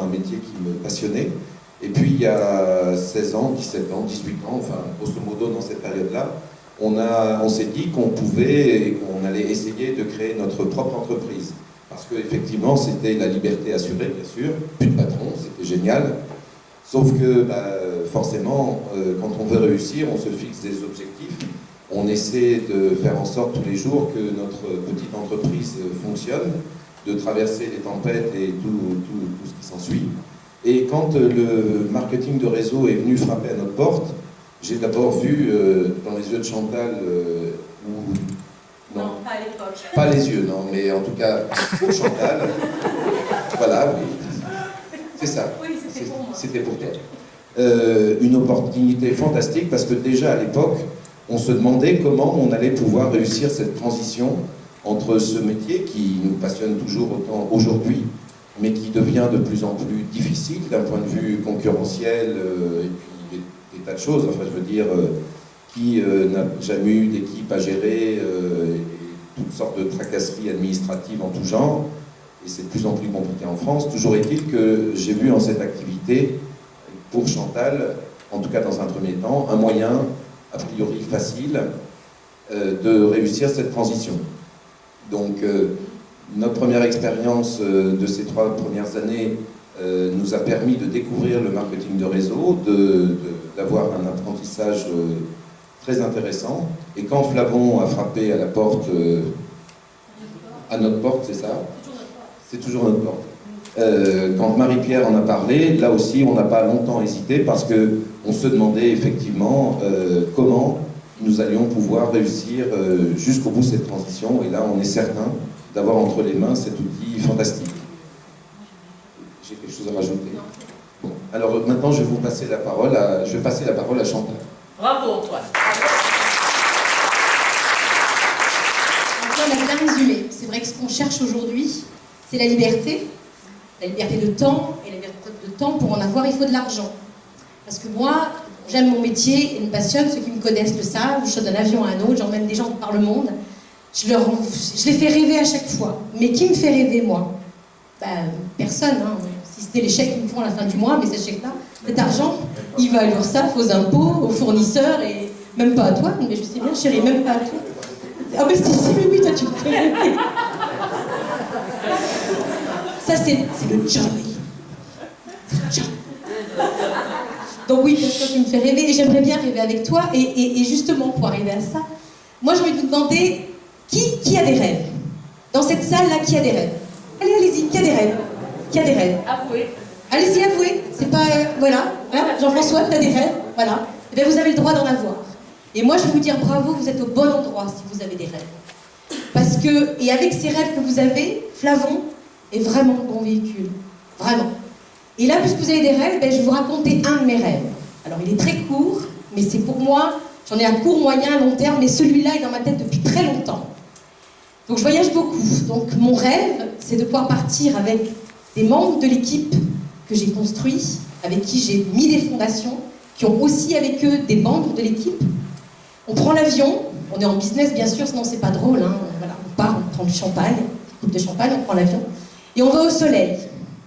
un métier qui me passionnait. Et puis il y a 16 ans, 17 ans, 18 ans, enfin grosso modo dans cette période-là, on s'est dit qu'on pouvait et qu'on allait essayer de créer notre propre entreprise. Parce qu'effectivement, c'était la liberté assurée, bien sûr, plus de patron, c'était génial. Sauf que forcément, quand on veut réussir, on se fixe des objectifs. On essaie de faire en sorte tous les jours que notre petite entreprise fonctionne, de traverser les tempêtes et tout ce qui s'ensuit. Et quand le marketing de réseau est venu frapper à notre porte, j'ai d'abord vu dans les yeux de Chantal, non, pas à l'époque. Pas les yeux, non, mais en tout cas, pour Chantal, voilà, oui, c'est ça. Oui, c'était pour moi. C'était pour toi. Une opportunité fantastique parce que déjà à l'époque, on se demandait comment on allait pouvoir réussir cette transition entre ce métier qui nous passionne toujours autant aujourd'hui, mais qui devient de plus en plus difficile d'un point de vue concurrentiel et puis des tas de choses. Enfin, je veux dire, qui n'a jamais eu d'équipe à gérer et toutes sortes de tracasseries administratives en tout genre. Et c'est de plus en plus compliqué en France. Toujours est-il que j'ai vu en cette activité, pour Chantal, en tout cas dans un premier temps, un moyen, a priori facile, de réussir cette transition. Donc, notre première expérience de ces 3 premières années nous a permis de découvrir le marketing de réseau, d'avoir un apprentissage très intéressant. Et quand Flavon a frappé à la porte, à notre porte, c'est ça ? C'est toujours notre porte. Quand Marie-Pierre en a parlé, là aussi on n'a pas longtemps hésité parce qu'on se demandait effectivement comment nous allions pouvoir réussir jusqu'au bout de cette transition. Et là on est certain d'avoir entre les mains cet outil fantastique. J'ai quelque chose à rajouter. Bon, alors maintenant je vais vous passer la parole à Chantal. Bravo Antoine. Antoine a bien résumé. C'est vrai que ce qu'on cherche aujourd'hui, c'est la liberté de temps, et la liberté de temps, pour en avoir, il faut de l'argent. Parce que moi, j'aime mon métier et me passionne, ceux qui me connaissent le savent, je saute d'un avion à un autre, j'emmène des gens par le monde, je les fais rêver à chaque fois. Mais qui me fait rêver, moi ? Personne, hein. Si c'était les chèques qu'ils me font à la fin du mois, mais ces chèques-là, cet argent, il va à l'URSSAF, aux impôts, aux fournisseurs, et même pas à toi, mais je sais bien, chérie, même pas à toi. Ah mais mais oui, toi tu me fais rêver. Ça, c'est le joy. Donc oui, bien sûr, tu me fais rêver, et j'aimerais bien rêver avec toi, et justement, pour arriver à ça, moi j'ai envie de vous demander, qui a des rêves ? Dans cette salle-là, qui a des rêves ? Allez-y, qui a des rêves ? Qui a des rêves ? Avouez. Allez-y, avouez. C'est pas... voilà. Hein, Jean-François, t'as des rêves ? Voilà. Eh bien, vous avez le droit d'en avoir. Et moi, je vais vous dire bravo, vous êtes au bon endroit si vous avez des rêves. Parce que, et avec ces rêves que vous avez, Flavon est vraiment le bon véhicule. Vraiment. Et là, puisque vous avez des rêves, je vais vous raconter un de mes rêves. Alors, il est très court, mais c'est pour moi, j'en ai à court, moyen, long terme, mais celui-là est dans ma tête depuis très longtemps. Donc, je voyage beaucoup. Donc, mon rêve, c'est de pouvoir partir avec des membres de l'équipe que j'ai construit, avec qui j'ai mis des fondations, qui ont aussi avec eux des membres de l'équipe. On prend l'avion, on est en business bien sûr, sinon c'est pas drôle, hein. Voilà, on part, on prend du champagne, une coupe de champagne, on prend l'avion, et on va au soleil.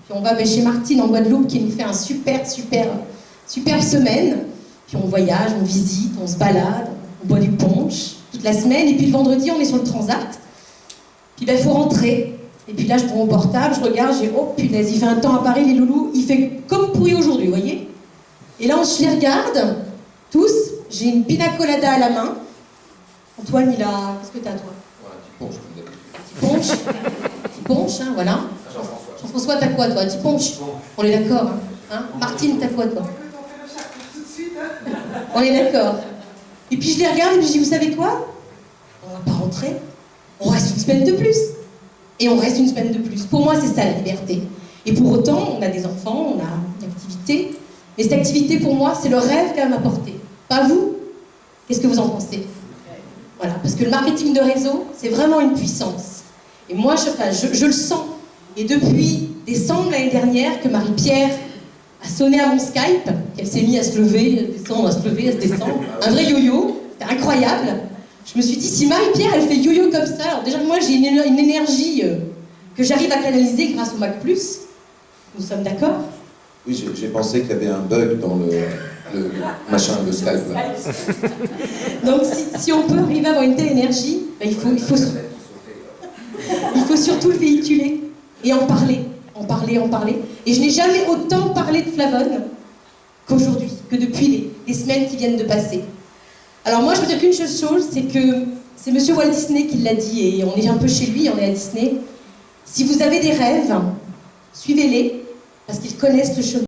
Puis on va chez Martine en Guadeloupe qui nous fait un super semaine. Puis on voyage, on visite, on se balade, on boit du punch toute la semaine, et puis le vendredi on est sur le transat. Puis il faut rentrer. Et puis là je prends mon portable, je regarde, j'ai oh punaise, il fait un temps à Paris les loulous, il fait comme pourri aujourd'hui, vous voyez. Et là on se les regarde, tous, j'ai une pina colada à la main. Antoine il a... Qu'est-ce que t'as toi ? Voilà, tu ponches, Petit punch, hein, voilà. Jean-François, t'as quoi toi ? Petit punch. On est d'accord, hein ? Martine, t'as quoi toi ? On est d'accord. Et puis je les regarde et puis je dis, vous savez quoi ? On va pas rentrer. On reste une semaine de plus. Et on reste une semaine de plus. Pour moi, c'est ça la liberté. Et pour autant, on a des enfants, on a une activité. Mais cette activité, pour moi, c'est le rêve qu'elle m'a apporté. Pas vous ? Qu'est-ce que vous en pensez ? Voilà, parce que le marketing de réseau, c'est vraiment une puissance. Et moi, je le sens. Et depuis décembre l'année dernière, que Marie-Pierre a sonné à mon Skype, qu'elle s'est mise à se lever, à se descendre, un vrai yo-yo, c'était incroyable. Je me suis dit, si Marie-Pierre, elle fait yo-yo comme ça, alors déjà moi j'ai une énergie que j'arrive à canaliser grâce au Mac+, Nous sommes d'accord? Oui, j'ai pensé qu'il y avait un bug dans le machin, le Skype. Là. Donc si on peut arriver à avoir une telle énergie, ben, il faut surtout le véhiculer et en parler. Et je n'ai jamais autant parlé de Flavonne qu'aujourd'hui, que depuis les semaines qui viennent de passer. Alors moi, je peux dire qu'une chose, c'est que c'est Monsieur Walt Disney qui l'a dit, et on est un peu chez lui, on est à Disney. Si vous avez des rêves, suivez-les, parce qu'ils connaissent le chemin.